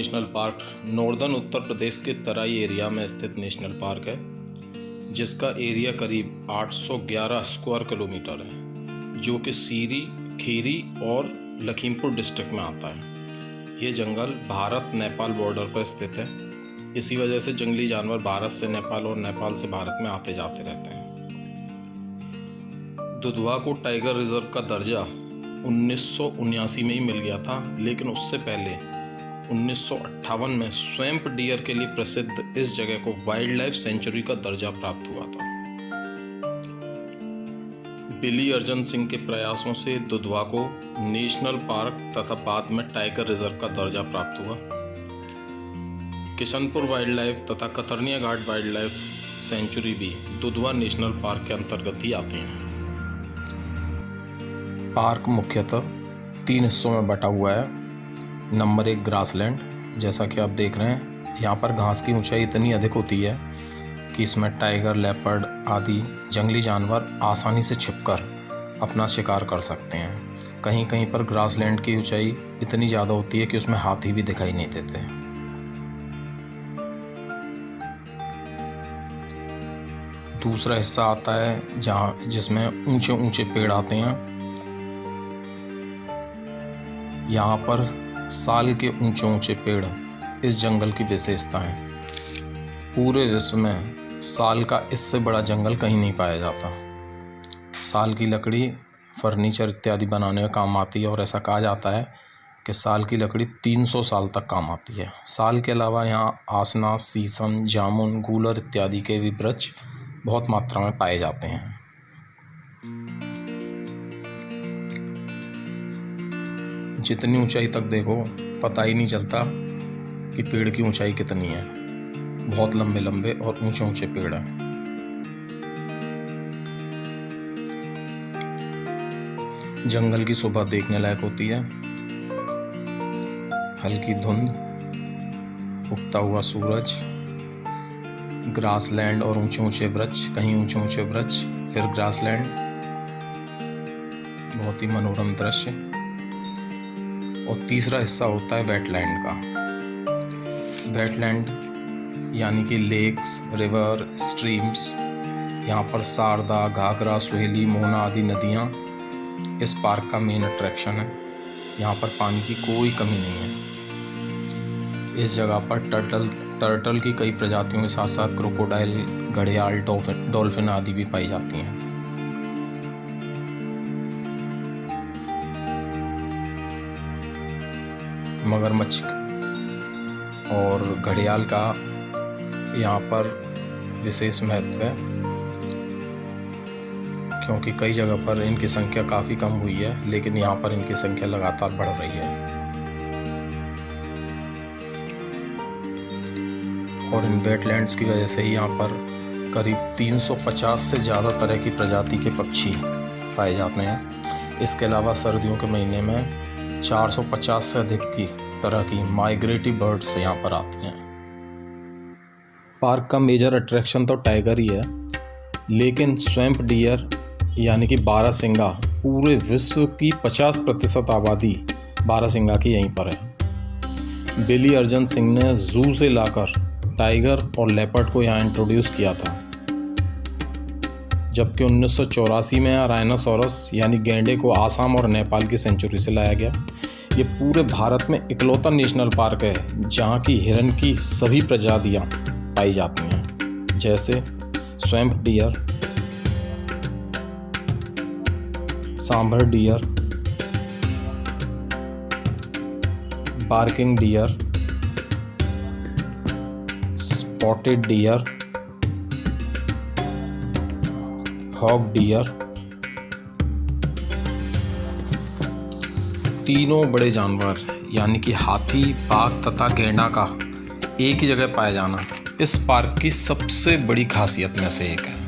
National park northern Uttar Pradesh के तराई area में स्थित नेशनल पार्क है, जिसका एरिया करीब 811 स्क्वायर किलोमीटर है, जो कि सीरी, खीरी और लखीमपुर डिस्ट्रिक्ट में आता है। ये जंगल भारत नेपाल बॉर्डर पर स्थित है। इसी वजह से जंगली जानवर भारत से नेपाल और नेपाल से भारत में आते जाते रहते हैं। दुधवा को टाइगर रिजर्व का दर्जा 1979 में ही मिल गया था, लेकिन उससे पहले 1958 में स्वैम्प डियर के लिए प्रसिद्ध इस जगह को वाइल्ड लाइफ सेंचुरी का दर्जा प्राप्त हुआ था। बिली अर्जन सिंह के प्रयासों से दुधवा को नेशनल पार्क तथा बाद में टाइगर रिजर्व का दर्जा प्राप्त हुआ। किशनपुर वाइल्ड लाइफ तथा कतरनिया घाट वाइल्ड लाइफ सेंचुरी भी दुधवा नेशनल पार्क के अंतर्गत ही आते हैं। पार्क मुख्यतः 3 हिस्सों में बटा हुआ है। नंबर 1 ग्रासलैंड, जैसा कि आप देख रहे हैं, यहाँ पर घास की ऊंचाई इतनी अधिक होती है कि इसमें टाइगर, लेपर्ड आदि जंगली जानवर आसानी से छिपकर अपना शिकार कर सकते हैं। कहीं कहीं पर ग्रासलैंड की ऊंचाई इतनी ज़्यादा होती है कि उसमें हाथी भी दिखाई नहीं देते। दूसरा हिस्सा आता है जिसमें ऊंचे ऊंचे पेड़ आते हैं। यहाँ पर साल के ऊंचे ऊंचे पेड़ इस जंगल की विशेषता है। पूरे विश्व में साल का इससे बड़ा जंगल कहीं नहीं पाया जाता। साल की लकड़ी फर्नीचर इत्यादि बनाने में काम आती है और ऐसा कहा जाता है कि साल की लकड़ी 300 साल तक काम आती है। साल के अलावा यहाँ आसना, शीशम, जामुन, गूलर इत्यादि के भी वृक्ष बहुत मात्रा में पाए जाते हैं। जितनी ऊंचाई तक देखो पता ही नहीं चलता कि पेड़ की ऊंचाई कितनी है। बहुत लंबे लंबे और ऊंचे ऊंचे पेड़ हैं। जंगल की सुबह देखने लायक होती है। हल्की धुंध, उगता हुआ सूरज, ग्रासलैंड और ऊंचे ऊंचे वृक्ष, कहीं ऊंचे ऊंचे वृक्ष, फिर ग्रासलैंड, बहुत ही मनोरम दृश्य। और तीसरा हिस्सा होता है वेटलैंड का। वेटलैंड यानी कि लेक्स, रिवर, स्ट्रीम्स। यहाँ पर शारदा, घाघरा, सुहेली, मोना आदि नदियाँ इस पार्क का मेन अट्रैक्शन है। यहाँ पर पानी की कोई कमी नहीं है। इस जगह पर टर्टल की कई प्रजातियों के साथ साथ क्रोकोडाइल, घड़ियाल, डॉल्फिन आदि भी पाई जाती हैं। मगरमच्छ और घड़ियाल का यहाँ पर विशेष महत्व है, क्योंकि कई जगह पर इनकी संख्या काफ़ी कम हुई है, लेकिन यहाँ पर इनकी संख्या लगातार बढ़ रही है। और इन वेटलैंड्स की वजह से ही यहाँ पर करीब 350 से ज़्यादा तरह की प्रजाति के पक्षी पाए जाते हैं। इसके अलावा सर्दियों के महीने में 450 से अधिक की तरह की माइग्रेटरी बर्ड्स यहाँ पर आती हैं। पार्क का मेजर अट्रैक्शन तो टाइगर ही है, लेकिन स्वैम्प डियर यानी कि बारहसिंगा, पूरे विश्व की 50% आबादी बारहसिंगा की यहीं पर है। बिली अर्जन सिंह ने जू से लाकर टाइगर और लेपर्ड को यहाँ इंट्रोड्यूस किया था, जबकि 1984 में राइनोसोरस यानी गैंडे को आसाम और नेपाल की सेंचुरी से लाया गया। ये पूरे भारत में इकलौता नेशनल पार्क है जहाँ की हिरन की सभी प्रजातियाँ पाई जाती हैं, जैसे swamp deer, sambar deer, barking deer, spotted deer, hog deer. तीनों बड़े जानवर यानी कि हाथी, बाघ तथा गैंडा का एक ही जगह पाया जाना इस पार्क की सबसे बड़ी खासियत में से एक है।